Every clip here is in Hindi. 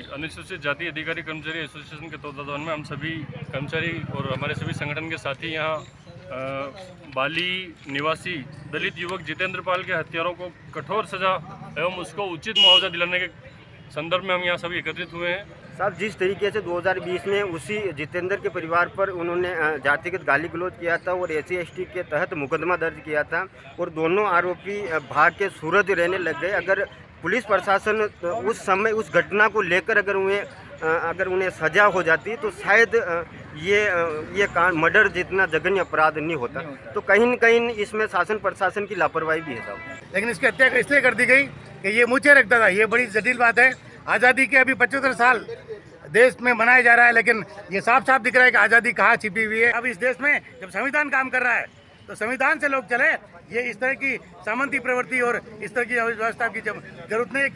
अनुसूचित जाति अधिकारी कर्मचारी एसोसिएशन के तत्वाधान में हम सभी कर्मचारी और हमारे सभी संगठन के साथी यहाँ बाली निवासी दलित युवक जितेंद्र पाल के हत्यारों को कठोर सजा एवं उसको उचित मुआवजा दिलाने के संदर्भ में हम यहाँ सभी एकत्रित हुए हैं। साहब, जिस तरीके से 2020 में उसी जितेंद्र के परिवार पर उन्होंने जातिगत गाली गलौज किया था और SC/ST के तहत मुकदमा दर्ज किया था और दोनों आरोपी भाग के सूरज रहने लग गए, अगर पुलिस प्रशासन उस समय उस घटना को लेकर अगर उन्हें सजा हो जाती तो शायद ये मर्डर जितना जघन्य अपराध नहीं होता। तो कहीं न कहीं इसमें शासन प्रशासन की लापरवाही भी है साहब। लेकिन इसकी हत्या इसलिए कर दी गई कि ये मुझे रखता था। ये बड़ी जटिल बात है। आज़ादी के अभी 75 साल देश में मनाया जा रहा है, लेकिन ये साफ साफ दिख रहा है कि आज़ादी कहाँ छिपी हुई है। अब इस देश में जब संविधान काम कर रहा है तो संविधान से लोग चले। ये इस तरह की सामंती प्रवृत्ति और इस तरह की व्यवस्था की जरूरत नहीं।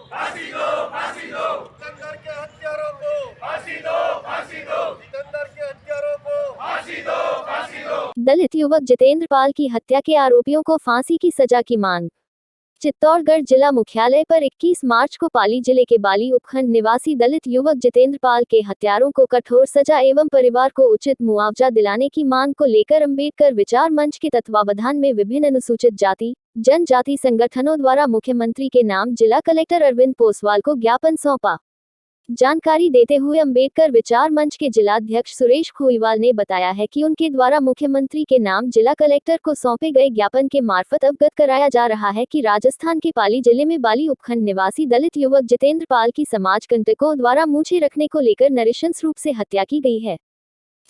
फांसी दो, फांसी दो, जितेंद्र के हत्यारों को फांसी दो, फांसी दो, जितेंद्र के हत्यारों को फांसी दो, फांसी दो। दलित युवक जितेंद्र पाल की हत्या के आरोपियों को फांसी की सजा की मांग। चित्तौड़गढ़ जिला मुख्यालय पर 21 मार्च को पाली जिले के बाली उपखंड निवासी दलित युवक जितेंद्र पाल के हत्यारों को कठोर सजा एवं परिवार को उचित मुआवजा दिलाने की मांग को लेकर अंबेडकर विचार मंच के तत्वावधान में विभिन्न अनुसूचित जाति जनजाति संगठनों द्वारा मुख्यमंत्री के नाम जिला कलेक्टर अरविंद पोसवाल को ज्ञापन सौंपा। जानकारी देते हुए अंबेडकर विचार मंच के जिलाध्यक्ष सुरेश खोईवाल ने बताया है कि उनके द्वारा मुख्यमंत्री के नाम जिला कलेक्टर को सौंपे गए ज्ञापन के मार्फत अवगत कराया जा रहा है कि राजस्थान के पाली जिले में बाली उपखंड निवासी दलित युवक जितेंद्र पाल की समाजकंटकों द्वारा मूछें रखने को लेकर नृशंस रूप से हत्या की गई है।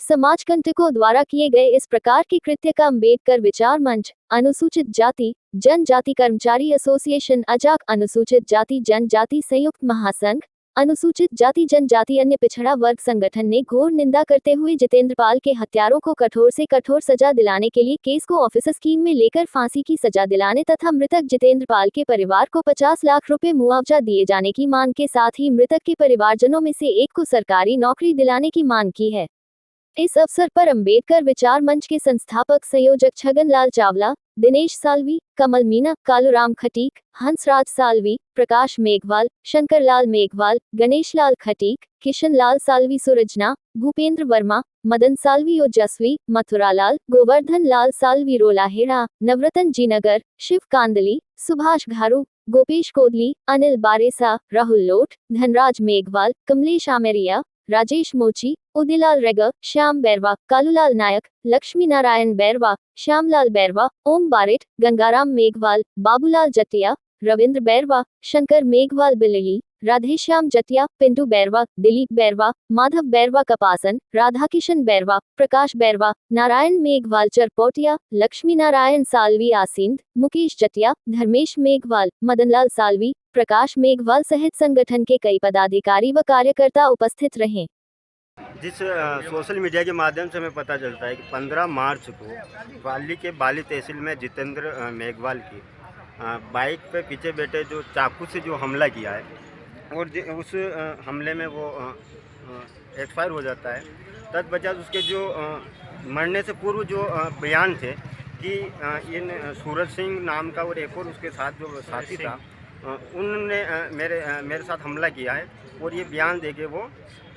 समाजकंटकों द्वारा किए गए इस प्रकार के कृत्य का अंबेडकर विचार मंच, अनुसूचित जाति जनजाति कर्मचारी एसोसिएशन अजाक, अनुसूचित जाति जनजाति संयुक्त महासंघ, अनुसूचित जाति जनजाति अन्य पिछड़ा वर्ग संगठन ने घोर निंदा करते हुए जितेंद्र पाल के हत्यारों को कठोर से कठोर सजा दिलाने के लिए केस को ऑफिसर स्कीम में लेकर फांसी की सजा दिलाने तथा मृतक जितेंद्र पाल के परिवार को 50 लाख रुपए मुआवजा दिए जाने की मांग के साथ ही मृतक के परिवारजनों में से एक को सरकारी नौकरी दिलाने की मांग की है। इस अवसर पर अंबेडकर विचार मंच के संस्थापक संयोजक छगन लाल चावला, दिनेश सालवी, कमल मीना, कालूराम खटीक, हंसराज सालवी, प्रकाश मेघवाल, शंकर लाल मेघवाल, गणेश लाल खटीक, किशन लाल सालवी सुरजना, भूपेंद्र वर्मा, मदन सालवी ओजस्वी, मथुरा लाल, गोवर्धन लाल सालवी रोलाहेड़ा, नवरतन जीनगर, शिव कांदली, सुभाष घारू, गोपेश कोदली, अनिल बारेसा, राहुल लोट, धनराज मेघवाल, कमलेश आमेरिया, राजेश मोची, उदिलाल रेगर, श्याम बैरवा, कालूलाल नायक, लक्ष्मी नारायण बैरवा, श्यामलाल बैरवा, ओम बारेट, गंगाराम मेघवाल, बाबूलाल जटिया, रविंद्र बैरवा, शंकर मेघवाल बिलली, राधेश्याम जटिया, पिंटू बैरवा, दिलीप बैरवा, माधव बैरवा कपासन, राधाकिशन बैरवा, प्रकाश बैरवा, नारायण मेघवाल चरपोटिया, लक्ष्मी नारायण सालवी आसींद, मुकेश जटिया, धर्मेश मेघवाल, मदनलाल सालवी, प्रकाश मेघवाल सहित संगठन के कई पदाधिकारी व कार्यकर्ता उपस्थित रहे। जिस सोशल मीडिया के माध्यम से हमें पता चलता है कि 15 मार्च को पाली के बाली तहसील में जितेंद्र मेघवाल की बाइक पे पीछे बैठे जो चाकू से जो हमला किया है और उस हमले में वो एक्सपायर हो जाता है। तत्पश्चात उसके जो मरने से पूर्व जो बयान थे कि इन सूरज सिंह नाम का और एक और उसके साथ जो साथी था उन्होंने मेरे साथ हमला किया है और ये बयान देके वो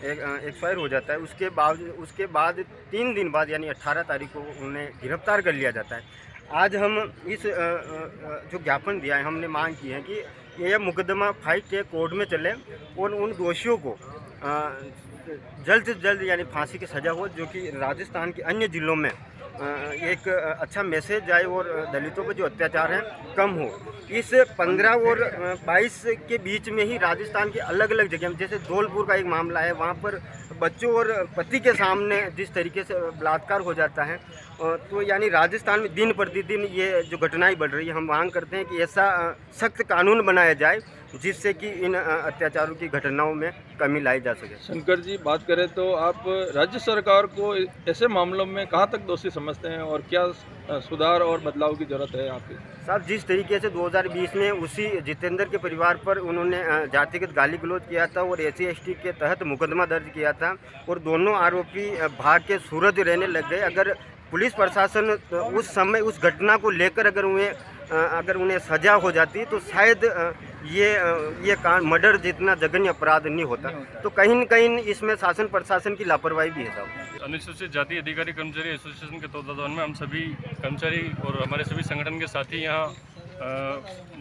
एक्सपायर हो जाता है। उसके बाद 3 दिन बाद यानी 18 तारीख को उन्हें गिरफ्तार कर लिया जाता है। आज हम इस जो ज्ञापन दिया है हमने मांग की है कि यह मुकदमा फाइट के कोर्ट में चले और उन दोषियों को जल्द से जल्द यानी फांसी की सज़ा हो, जो कि राजस्थान के अन्य ज़िलों में एक अच्छा मैसेज जाए और दलितों पर जो अत्याचार हैं कम हो। इस 15 और 22 के बीच में ही राजस्थान के अलग अलग जगह, जैसे धौलपुर का एक मामला है, वहाँ पर बच्चों और पति के सामने जिस तरीके से बलात्कार हो जाता है, तो यानी राजस्थान में दिन प्रतिदिन ये जो घटनाएं बढ़ रही है। हम मांग करते हैं कि ऐसा सख्त कानून बनाया जाए जिससे कि इन अत्याचारों की घटनाओं में कमी लाई जा सके। शंकर जी, बात करें तो आप राज्य सरकार को ऐसे मामलों में कहां तक दोषी समझते हैं और क्या सुधार और बदलाव की जरूरत है आपकी? साहब, जिस तरीके से 2020 में उसी जितेंद्र के परिवार पर उन्होंने जातिगत गाली गलौज किया था और SC/ST के तहत मुकदमा दर्ज किया था और दोनों आरोपी भाग के सूरज रहने लग गए, अगर पुलिस प्रशासन उस समय उस घटना को लेकर अगर उन्हें सजा हो जाती तो शायद ये कांड मर्डर जितना जघन्य अपराध नहीं होता, तो कहीं न कहीं इसमें शासन प्रशासन की लापरवाही भी है साहब। अनुसूचित जाति अधिकारी कर्मचारी एसोसिएशन के तत्वाधान में हम सभी कर्मचारी और हमारे सभी संगठन के साथी यहाँ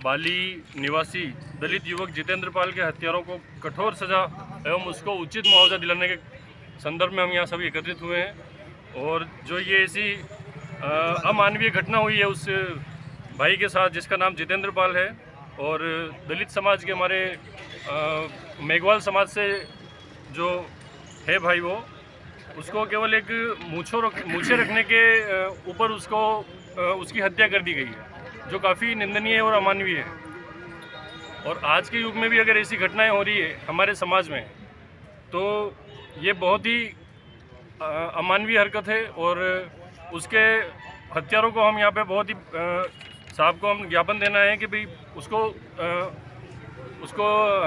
बाली निवासी दलित युवक जितेंद्र पाल के हत्यारों को कठोर सजा एवं उसको उचित मुआवजा दिलाने के संदर्भ में हम यहाँ सभी एकत्रित हुए हैं। और जो ये ऐसी अमानवीय घटना हुई है उस भाई के साथ जिसका नाम जितेंद्र पाल है, और दलित समाज के हमारे मेघवाल समाज से जो है भाई, वो उसको केवल एक मूछे रखने के ऊपर उसको उसकी हत्या कर दी गई है, जो काफ़ी निंदनीय और अमानवीय है। और आज के युग में भी अगर ऐसी घटनाएं हो रही है हमारे समाज में, तो ये बहुत ही अमानवीय हरकत है। और उसके हत्यारों को हम यहाँ पे बहुत ही साहब को हम ज्ञापन देना है कि भाई उसको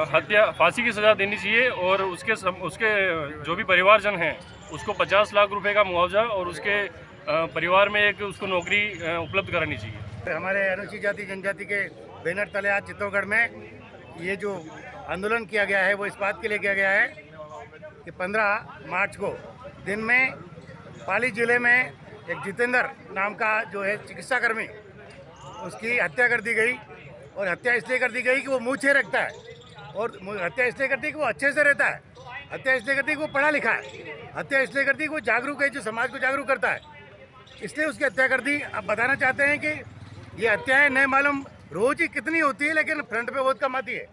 हत्या फांसी की सज़ा देनी चाहिए, और उसके जो भी परिवारजन हैं उसको 50 लाख रुपए का मुआवजा और उसके परिवार में एक उसको नौकरी उपलब्ध करानी चाहिए। हमारे अनुसूचित जाति जनजाति के बैनर तले आज चित्तौड़गढ़ में ये जो आंदोलन किया गया है वो इस बात के लिए किया गया है कि 15 मार्च को दिन में पाली जिले में एक जितेंद्र नाम का जो है चिकित्साकर्मी, उसकी हत्या कर दी गई। और हत्या इसलिए कर दी गई कि वो मूछे रखता है, और हत्या इसलिए कर दी कि वो अच्छे से रहता है, हत्या इसलिए कर दी कि वो पढ़ा लिखा है, हत्या इसलिए कर दी कि वो जागरूक है, जो समाज को जागरूक करता है, इसलिए उसकी हत्या कर दी। अब बताना चाहते हैं कि ये हत्याएं नहीं मालूम रोज ही कितनी होती है, लेकिन फ्रंट पे बहुत कम आती है।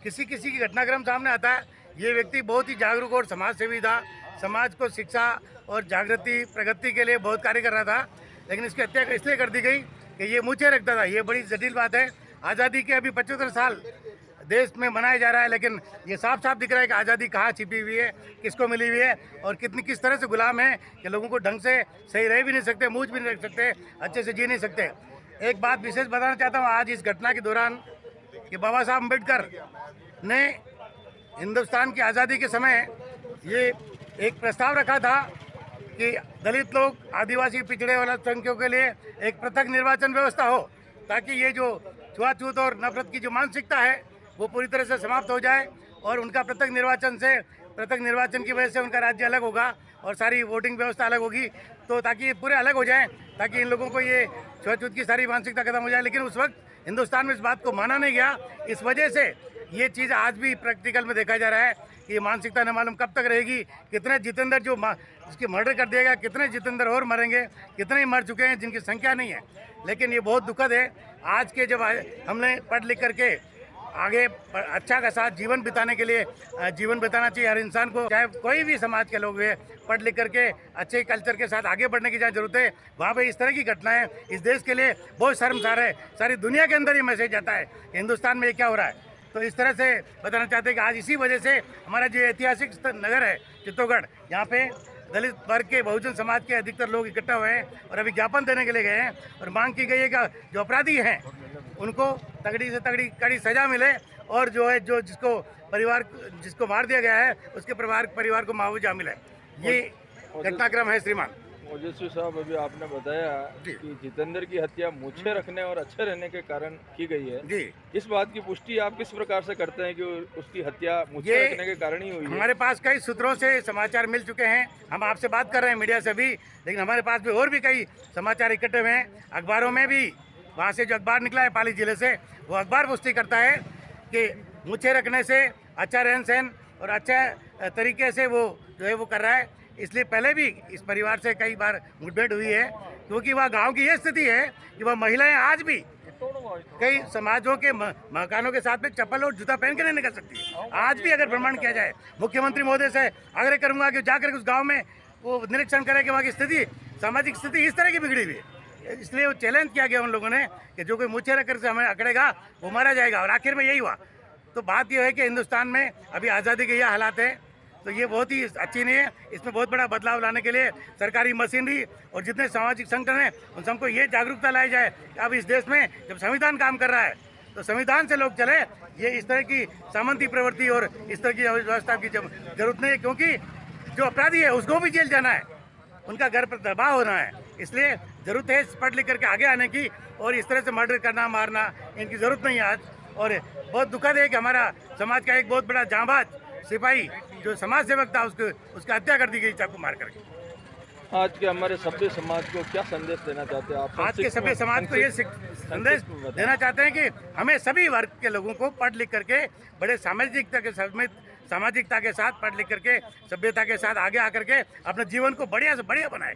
किसी किसी की घटनाक्रम सामने आता है। ये व्यक्ति बहुत ही जागरूक और समाज सेवी था, समाज को शिक्षा और जागृति प्रगति के लिए बहुत कार्य कर रहा था, लेकिन इसकी हत्या इसलिए कर दी गई कि ये मूछे रखता था। ये बड़ी जटिल बात है। आज़ादी के अभी 75 साल देश में मनाया जा रहा है, लेकिन ये साफ साफ दिख रहा है कि आज़ादी कहाँ छिपी हुई है, किसको मिली हुई है, और किस तरह से गुलाम है कि लोगों को ढंग से सही रह भी नहीं सकते, मूछ भी नहीं रख सकते, अच्छे से जी नहीं सकते। एक बात विशेष बताना चाहता हूँ आज इस घटना के दौरान कि बाबा साहब अम्बेडकर ने हिंदुस्तान की आज़ादी के समय ये एक प्रस्ताव रखा था कि दलित लोग, आदिवासी, पिछड़े वाला संख्यों के लिए एक पृथक निर्वाचन व्यवस्था हो, ताकि ये जो छुआछूत और नफरत की जो मानसिकता है वो पूरी तरह से समाप्त हो जाए, और उनका पृथक निर्वाचन की वजह से उनका राज्य अलग होगा और सारी वोटिंग व्यवस्था अलग होगी, तो ताकि ये पूरे अलग हो जाएं, ताकि इन लोगों को ये छुआछूत की सारी मानसिकता खत्म हो जाए। लेकिन उस वक्त हिंदुस्तान में इस बात को माना नहीं गया। इस वजह से ये चीज़ आज भी प्रैक्टिकल में देखा जा रहा है कि ये मानसिकता न मालूम कब तक रहेगी। कितने जितेंद्र जो जिसकी मर्डर कर दिया गया, कितने जितेंद्र और मरेंगे, कितने ही मर चुके हैं जिनकी संख्या नहीं है। लेकिन ये बहुत दुखद है आज के जब हमने पढ़ लिख करके आगे अच्छा का साथ जीवन बिताने के लिए जीवन बिताना चाहिए हर इंसान को, चाहे कोई भी समाज के लोग हैं, पढ़ लिख करके अच्छे कल्चर के साथ आगे बढ़ने की जहाँ जरूरत है, वहाँ पे इस तरह की घटनाएं इस देश के लिए बहुत शर्मसार है। सारी दुनिया के अंदर ये मैसेज आता है कि हिंदुस्तान में ये क्या हो रहा है। तो इस तरह से बताना चाहते हैं कि आज इसी वजह से हमारा जो ऐतिहासिक नगर है चित्तौड़गढ़, यहाँ पे दलित वर्ग के, बहुजन समाज के अधिकतर लोग इकट्ठा हुए हैं और अभी ज्ञापन देने के लिए गए हैं, और मांग की गई है कि जो अपराधी हैं उनको तगड़ी से तगड़ी कड़ी सजा मिले, और जो है जिसको मार दिया गया है उसके परिवार को मुआवजा मिले। ये घटनाक्रम है श्रीमान। ओजस्वी साहब, अभी आपने बताया कि जितेंद्र की हत्या मूछे रखने और अच्छे रहने के कारण की गई है जी, इस बात की पुष्टि आप किस प्रकार से करते हैं कि उसकी हत्या मूछे रखने के कारण ही हुई है? हमारे पास कई सूत्रों से समाचार मिल चुके हैं। हम आपसे बात कर रहे हैं मीडिया से भी, लेकिन हमारे पास भी और भी कई समाचार इकट्ठे हुए हैं। अखबारों में भी, वहाँ से जो अखबार निकला है पाली जिले से, वो अखबार पुष्टि करता है कि मूछे रखने से अच्छा रहन सहन और अच्छा तरीके से वो जो है वो कर रहा है। इसलिए पहले भी इस परिवार से कई बार मुठभेड़ हुई है, क्योंकि वह गांव की ये स्थिति है कि वह महिलाएं आज भी कई समाजों के मकानों के साथ में चप्पल और जूता पहन के नहीं निकल सकती। आज भी अगर भ्रमण किया जाए, मुख्यमंत्री महोदय से आग्रह करूंगा कि जाकर उस गाँव में वो निरीक्षण करें कि वहाँ की स्थिति, सामाजिक स्थिति इस तरह की बिगड़ी हुई है। इसलिए वो चैलेंज किया गया उन लोगों ने कि जो कोई मूछे रखकर से हमें अकड़ेगा वो मारा जाएगा, और आखिर में यही हुआ। तो बात यह है कि हिंदुस्तान में अभी आज़ादी के यह हालात है, तो ये बहुत ही अच्छी नहीं है। इसमें बहुत बड़ा बदलाव लाने के लिए सरकारी मशीनरी और जितने सामाजिक संगठन हैं उन सबको ये जागरूकता लाई जाए कि अब इस देश में जब संविधान काम कर रहा है तो संविधान से लोग चले। ये इस तरह की सामंती प्रवृत्ति और इस तरह की व्यवस्था की जरूरत नहीं है, क्योंकि जो अपराधी है उसको भी जेल जाना है, उनका घर पर दबाव होना है। इसलिए ज़रूरत है पढ़ लिख करके आगे आने की, और इस तरह से मर्डर करना, मारना, इनकी ज़रूरत नहीं है आज। और बहुत दुखद है कि हमारा समाज का एक बहुत बड़ा जांबाज सिपाही जो समाज सेवक था उसकी हत्या कर दी गई चाकू मार करके। आज के हमारे सभ्य समाज को क्या संदेश देना चाहते हैं आप? आज के सभ्य समाज को ये संदेश देना चाहते हैं कि हमें सभी वर्ग के लोगों को पढ़ लिख करके बड़े सामाजिकता के साथ पढ़ लिख करके सभ्यता के साथ आगे आकर के अपने जीवन को बढ़िया से बढ़िया बनाए।